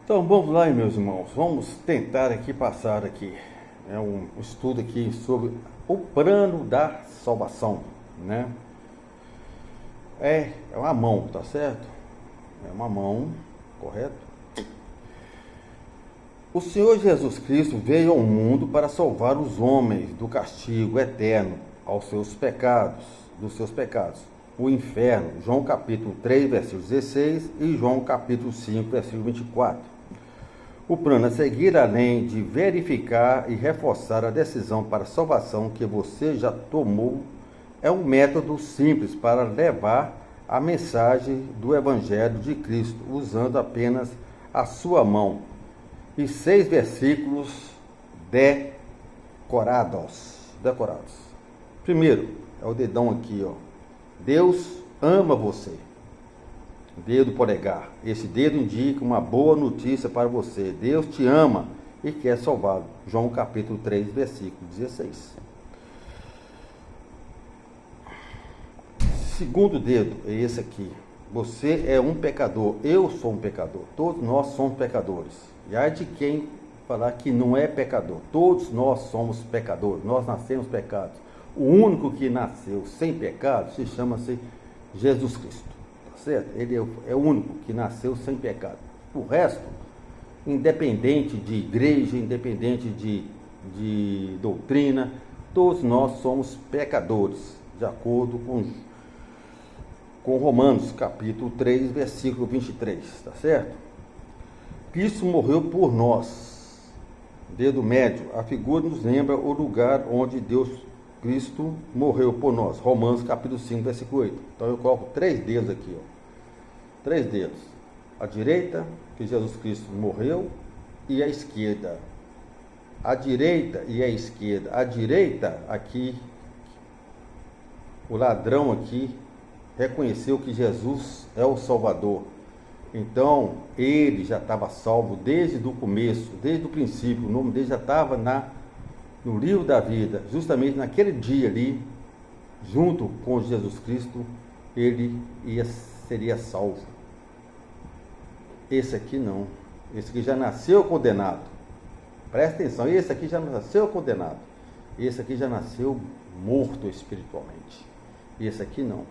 Então vamos lá, meus irmãos, vamos tentar aqui passar aqui, um estudo aqui sobre o plano da salvação, né? É uma mão, tá certo? É uma mão, correto? O Senhor Jesus Cristo veio ao mundo para salvar os homens do castigo eterno aos seus pecados, dos seus pecados. O inferno, João capítulo 3, versículo 16 e João capítulo 5, versículo 24. O plano a seguir, além de verificar e reforçar a decisão para a salvação que você já tomou, é um método simples para levar a mensagem do Evangelho de Cristo, usando apenas a sua mão. E 6 versículos decorados. Primeiro, é o dedão aqui, ó. Deus ama você. Dedo polegar. Esse dedo indica uma boa notícia para você. Deus te ama e quer salvá-lo. João capítulo 3, versículo 16. Segundo dedo é esse aqui. Você é um pecador. Eu sou um pecador. Todos nós somos pecadores. E há de quem falar que não é pecador. Todos nós somos pecadores. Nós nascemos pecados. O único que nasceu sem pecado se chama-se Jesus Cristo. Certo? Ele é o único que nasceu sem pecado. O resto, independente de igreja, independente de doutrina, todos nós somos pecadores, de acordo com Romanos, capítulo 3, versículo 23, tá certo? Cristo morreu por nós. Dedo médio, a figura nos lembra o lugar onde Cristo morreu por nós. Romanos capítulo 5, versículo 8. Então eu coloco 3 dedos aqui, ó. 3 dedos. A direita, que Jesus Cristo morreu, e a esquerda. A direita e a esquerda. A direita, aqui, o ladrão aqui, reconheceu que Jesus é o Salvador. Então, ele já estava salvo desde o começo, desde o princípio. O nome dele já estava no livro da vida. Justamente naquele dia ali, junto com Jesus Cristo, ele seria salvo. Esse aqui não. Esse aqui já nasceu condenado. Presta atenção, esse aqui já nasceu condenado. Esse aqui já nasceu morto espiritualmente. Esse aqui não.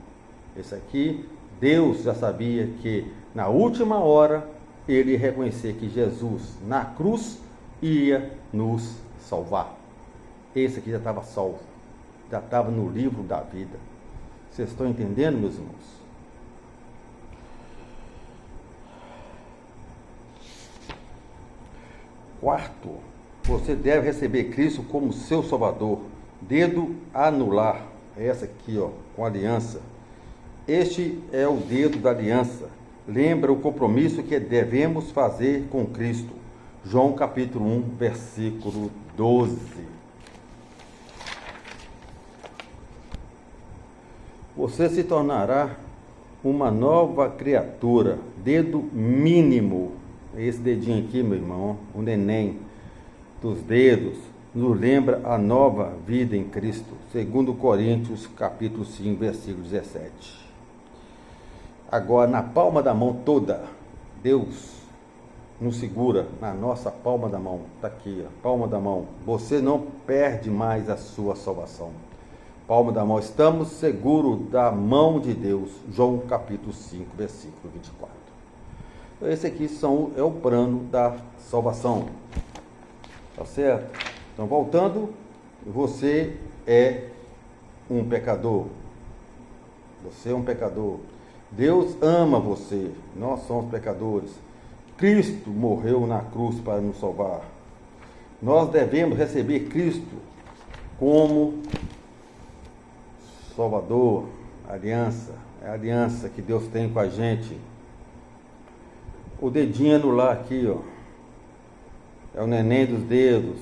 Esse aqui, Deus já sabia que na última hora ele ia reconhecer que Jesus na cruz ia nos salvar. Esse aqui já estava salvo. Já estava no livro da vida. Vocês estão entendendo, meus irmãos? Quarto, você deve receber Cristo como seu Salvador. Dedo anular, essa aqui, ó, com aliança. Este é o dedo da aliança. Lembra o compromisso que devemos fazer com Cristo. João capítulo 1, versículo 12. Você se tornará uma nova criatura. Dedo mínimo. Esse dedinho aqui, meu irmão, o neném dos dedos, nos lembra a nova vida em Cristo. Segundo Coríntios, capítulo 5, versículo 17. Agora, na palma da mão toda, Deus nos segura na nossa palma da mão. Está aqui, a palma da mão. Você não perde mais a sua salvação. Palma da mão. Estamos seguros da mão de Deus. João capítulo 5, versículo 24. Esse aqui é o plano da salvação. Tá certo? Então, voltando, você é um pecador. Você é um pecador. Deus ama você. Nós somos pecadores. Cristo morreu na cruz para nos salvar. Nós devemos receber Cristo como Salvador. Aliança. É a aliança que Deus tem com a gente. O dedinho anular aqui, ó, é o neném dos dedos,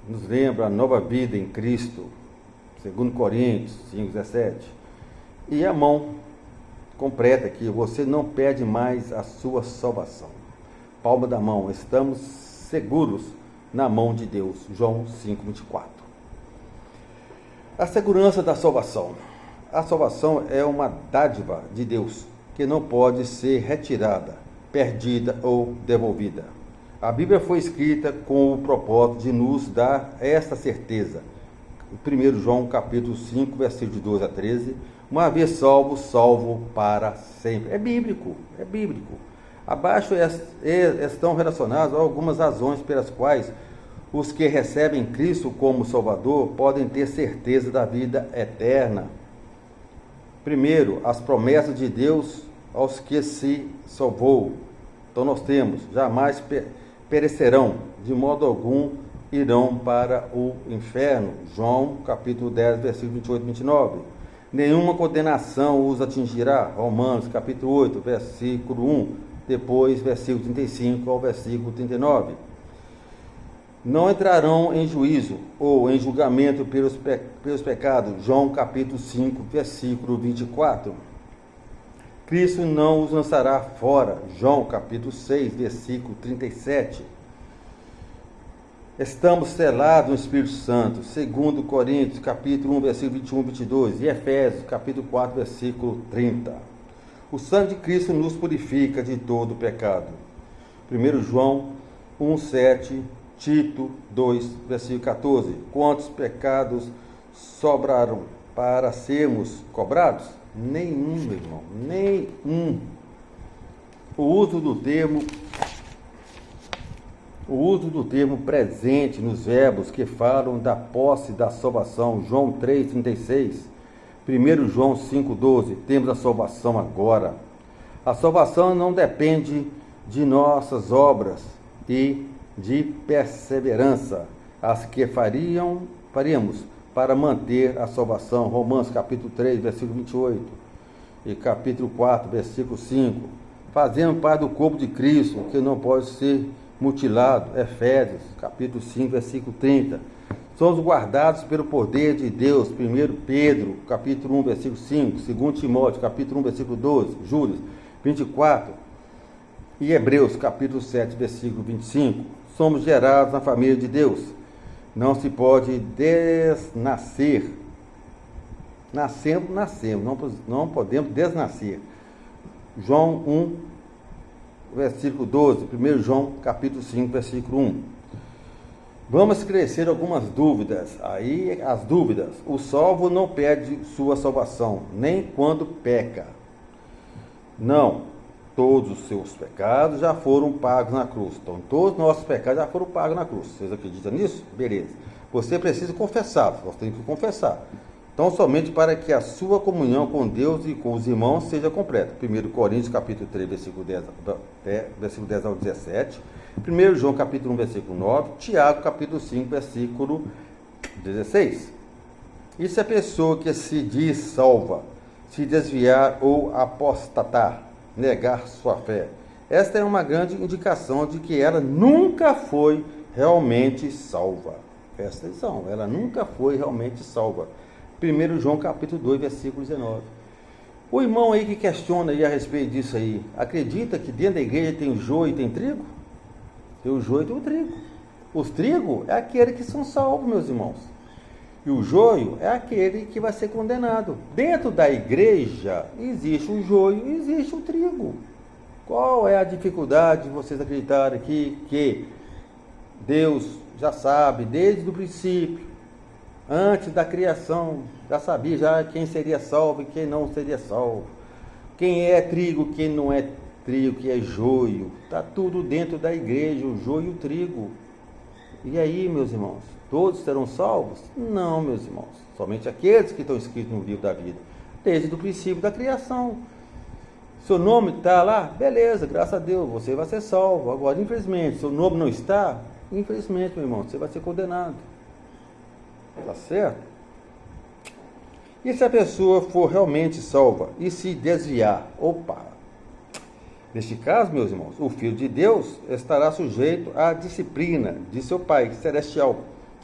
nos lembra a nova vida em Cristo, segundo Coríntios 5:17. E a mão completa aqui, você não perde mais a sua salvação. Palma da mão, estamos seguros na mão de Deus. João 5:24. A segurança da salvação. A salvação é uma dádiva de Deus que não pode ser retirada, perdida ou devolvida. A Bíblia foi escrita com o propósito de nos dar esta certeza. 1 João capítulo 5, versículos de 12 a 13. Uma vez salvo, salvo para sempre. É bíblico, é bíblico. Abaixo estão relacionadas algumas razões pelas quais os que recebem Cristo como Salvador podem ter certeza da vida eterna. Primeiro, as promessas de Deus aos que se salvou. Então nós temos, jamais perecerão, de modo algum irão para o inferno. João capítulo 10, versículo 28 e 29. Nenhuma condenação os atingirá. Romanos capítulo 8, versículo 1. Depois, versículo 35 ao versículo 39. Não entrarão em juízo ou em julgamento pelos pecados. João capítulo 5, versículo 24. Cristo não os lançará fora. João capítulo 6, versículo 37. Estamos selados no Espírito Santo. 2 Coríntios capítulo 1, versículo 21 e 22. E Efésios capítulo 4, versículo 30. O sangue de Cristo nos purifica de todo pecado. 1 João 1, 7. Tito 2, versículo 14. Quantos pecados sobraram para sermos cobrados? Nenhum, meu irmão, nenhum. O uso do termo presente nos verbos que falam da posse da salvação. João 3,36. 1 João 5,12. Temos a salvação agora. A salvação não depende de nossas obras e de perseverança, as que faríamos para manter a salvação. Romanos capítulo 3, versículo 28 e capítulo 4, versículo 5. Fazendo parte do corpo de Cristo, que não pode ser mutilado. Efésios capítulo 5, versículo 30. Somos guardados pelo poder de Deus. 1 Pedro capítulo 1, versículo 5. 2 Timóteo capítulo 1, versículo 12. Judas 24. E Hebreus capítulo 7, versículo 25. Somos gerados na família de Deus. Não se pode desnascer. Nascemos, não podemos desnascer. João 1, versículo 12. 1 João capítulo 5, versículo 1. Vamos esclarecer algumas dúvidas. Aí as dúvidas. O salvo não perde sua salvação, nem quando peca. Não. Todos os seus pecados já foram pagos na cruz. Então, todos os nossos pecados já foram pagos na cruz. Vocês acreditam nisso? Beleza. Você precisa confessar. Nós temos que confessar. Então, somente para que a sua comunhão com Deus e com os irmãos seja completa. 1 Coríntios, capítulo 3, versículo 10 ao 17. 1 João, capítulo 1, versículo 9. Tiago, capítulo 5, versículo 16. E se a pessoa que se diz salva, se desviar ou apostatar, negar sua fé, esta é uma grande indicação de que ela nunca foi realmente salva. Presta atenção, ela nunca foi realmente salva. 1 João capítulo 2, versículo 19. O irmão aí que questiona aí a respeito disso aí, acredita que dentro da igreja tem o joio e tem trigo? Tem o joio e tem o trigo. Os trigos é aquele que são salvos, meus irmãos. E o joio é aquele que vai ser condenado. Dentro da igreja existe o joio e existe o trigo. Qual é a dificuldade de vocês acreditarem aqui que Deus já sabe desde o princípio, antes da criação, já sabia já quem seria salvo e quem não seria salvo, quem é trigo, quem não é trigo, que é joio. Está tudo dentro da igreja, o joio e o trigo. E aí, meus irmãos, todos serão salvos? Não, meus irmãos, somente aqueles que estão escritos no livro da vida, desde o princípio da criação. Seu nome está lá? Beleza, graças a Deus, você vai ser salvo. Agora, infelizmente, seu nome não está? Infelizmente, meu irmão, você vai ser condenado. Tá certo? E se a pessoa for realmente salva e se desviar? Opa! Neste caso, meus irmãos, o Filho de Deus estará sujeito à disciplina de seu Pai Celestial.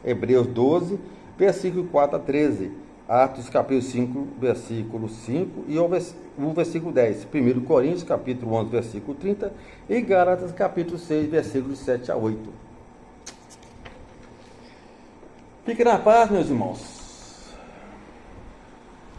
Hebreus 12, versículo 4 a 13. Atos capítulo 5, versículo 5 e o versículo 10. 1 Coríntios capítulo 11, versículo 30 e Gálatas capítulo 6, versículos 7 a 8. Fique na paz, meus irmãos.